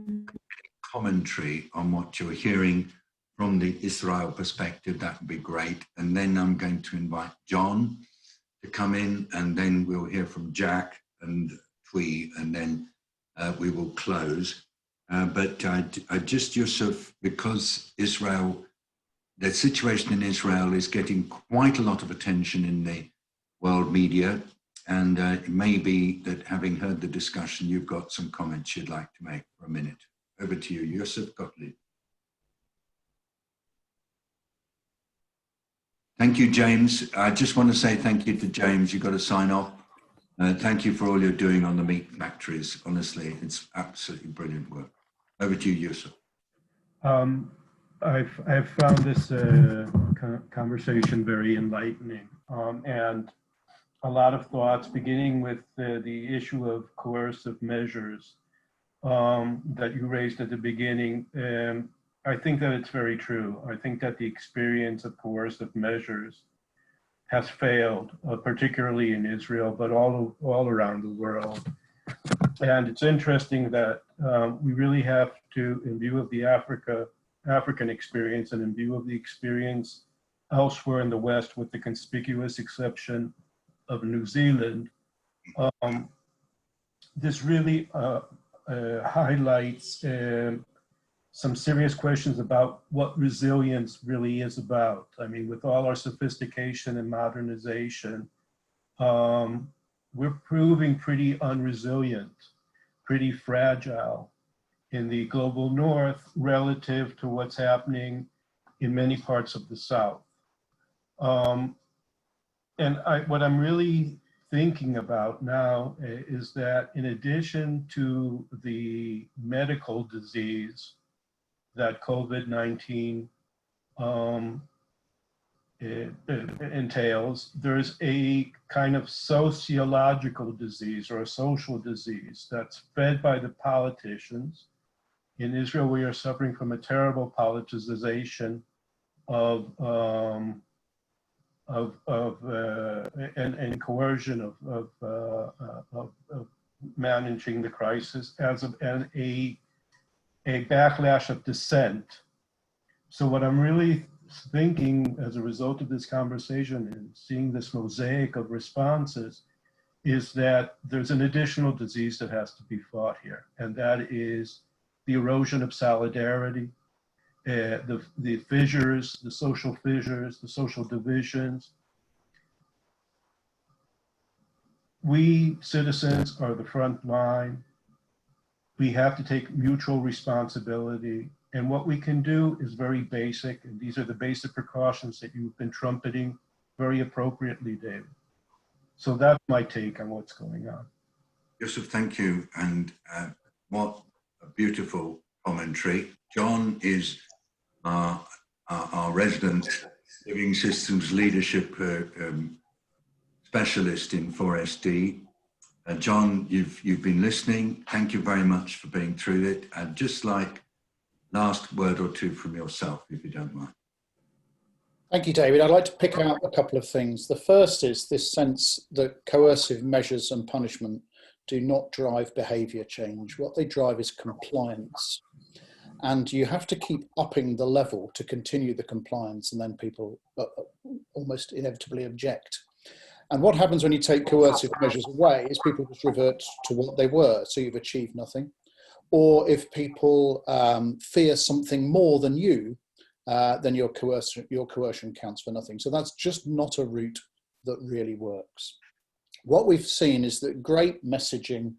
commentary on what you're hearing from the Israel perspective, that would be great. And then I'm going to invite John to come in, and then we'll hear from Jack and Twee, and then we will close. But I just, Yusuf, because Israel, the situation in Israel is getting quite a lot of attention in the world media, and it may be that having heard the discussion, you've got some comments you'd like to make for a minute. Over to you, Yusuf Gottlieb. Thank you, James. I just want to say thank you to James. You've got to sign off. Thank you for all you're doing on the meat factories. Honestly, it's absolutely brilliant work. Over to you, Yusuf. I've found this conversation very enlightening, and a lot of thoughts, beginning with the issue of coercive measures that you raised at the beginning. I think that it's very true. I think that the experience of coercive measures has failed, particularly in Israel, but all around the world. And it's interesting that we really have to, in view of the African experience and in view of the experience elsewhere in the West, with the conspicuous exception of New Zealand, this really highlights some serious questions about what resilience really is about. I mean, with all our sophistication and modernization, we're proving pretty unresilient, pretty fragile in the global north relative to what's happening in many parts of the south. And what I'm really thinking about now is that in addition to the medical disease that COVID-19 entails, there's a kind of sociological disease or a social disease that's fed by the politicians. In Israel, we are suffering from a terrible politicization and coercion of managing the crisis and a backlash of dissent. So what I'm really thinking as a result of this conversation and seeing this mosaic of responses is that there's an additional disease that has to be fought here, and that is the erosion of solidarity, the fissures, the social fissures, the social divisions. We citizens are the front line. We have to take mutual responsibility. And what we can do is very basic. And these are the basic precautions that you've been trumpeting very appropriately, David. So that's my take on what's going on. Joseph, thank you. And what a beautiful commentary. John is our resident living systems leadership specialist in 4SD. John, you've been listening. Thank you very much for being through it. And just like last word or two from yourself, if you don't mind. Thank you, David. I'd like to pick out a couple of things. The first is this sense that coercive measures and punishment do not drive behaviour change. What they drive is compliance. And you have to keep upping the level to continue the compliance, and then people almost inevitably object. And what happens when you take coercive measures away is people just revert to what they were, so you've achieved nothing. Or if people fear something more than you, then your coercion counts for nothing. So that's just not a route that really works. What we've seen is that great messaging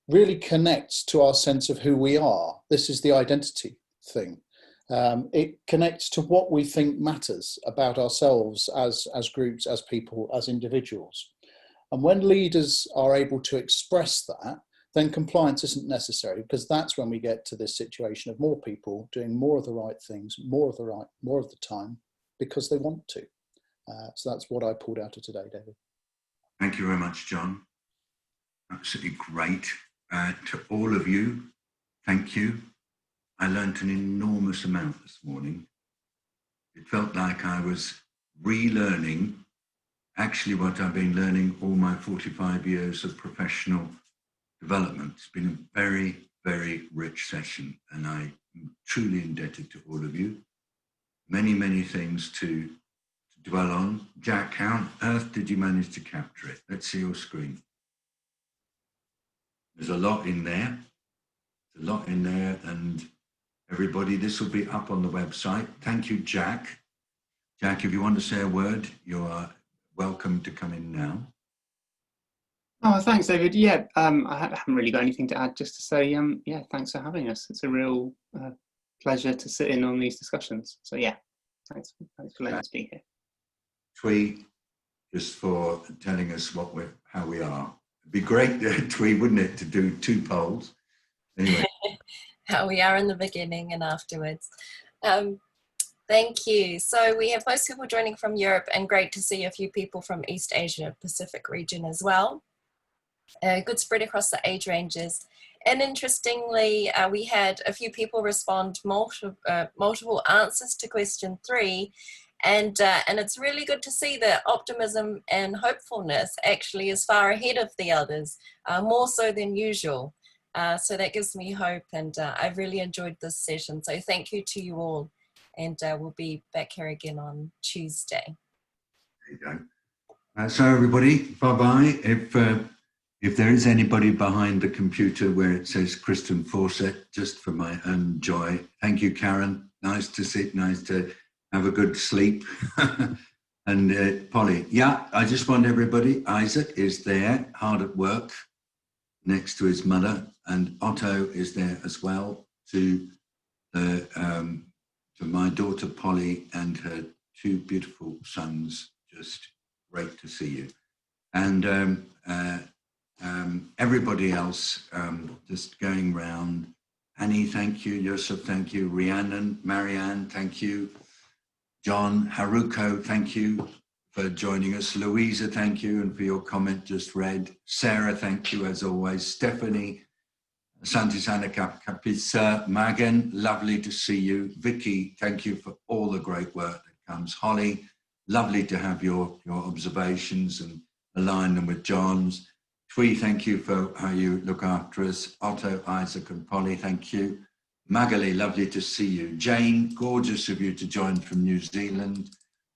really connects to our sense of who we are. This is the identity thing. It connects to what we think matters about ourselves as groups, as people, as individuals. And when leaders are able to express that, then compliance isn't necessary, because that's when we get to this situation of more people doing more of the right things, more of the time, because they want to. So that's what I pulled out of today, David. Thank you very much, John. Absolutely great. To all of you, thank you. I learnt an enormous amount this morning. It felt like I was relearning actually what I've been learning all my 45 years of professional development. It's been a very, very rich session, and I'm truly indebted to all of you. Many, many things to dwell on. Jack, how on earth did you manage to capture it? Let's see your screen. There's a lot in there. There's a lot in there, and everybody, this will be up on the website. Thank you, Jack. Jack, if you want to say a word, you are welcome to come in now. Oh, thanks, David. Yeah, I haven't really got anything to add, just to say, yeah, thanks for having us. It's a real pleasure to sit in on these discussions. So yeah, thanks for letting us be here. Twee, just for telling us how we are. It'd be great, Twee, wouldn't it, to do 2 polls? Anyway. How we are in the beginning and afterwards. Thank you. So we have most people joining from Europe, and great to see a few people from East Asia Pacific region as well. Good spread across the age ranges. And interestingly, we had a few people respond multiple answers to question 3, And it's really good to see that optimism and hopefulness actually is far ahead of the others, more so than usual. So that gives me hope, and I've really enjoyed this session. So thank you to you all, and we'll be back here again on Tuesday. There you go. So everybody, bye-bye. If there is anybody behind the computer where it says Kristen Fawcett, just for my own joy, thank you, Karen. Nice to sit, nice to have a good sleep. And Polly, yeah, I just want everybody, Isaac is there, hard at work, next to his mother, and Otto is there as well, to my daughter Polly and her two beautiful sons. Just great to see you. And everybody else, just going round. Annie, thank you. Yusuf, thank you. Rhiannon, Marianne, thank you. John, Haruko, thank you for joining us. Louisa, thank you, and for your comment just read. Sarah, thank you as always. Stephanie, Santisana Kapisa, Magan, lovely to see you. Vicky, thank you for all the great work that comes. Holly, lovely to have your observations and align them with John's. Twee, thank you for how you look after us. Otto, Isaac and Polly, thank you. Magali, lovely to see you. Jane, gorgeous of you to join from New Zealand.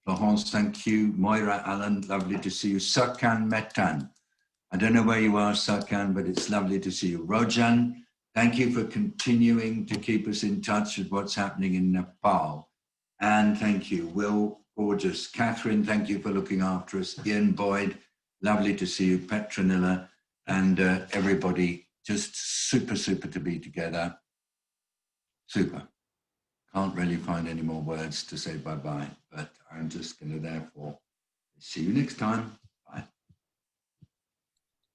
Florence, thank you. Moira Allen, lovely to see you. Sakan Metan, I don't know where you are, Sakan, but it's lovely to see you. Rojan, thank you for continuing to keep us in touch with what's happening in Nepal. And thank you, Will, gorgeous. Catherine, thank you for looking after us. Ian Boyd, lovely to see you. Petronilla, and everybody, just super, super to be together. Super. Can't really find any more words to say bye-bye, but I'm just going to therefore see you next time.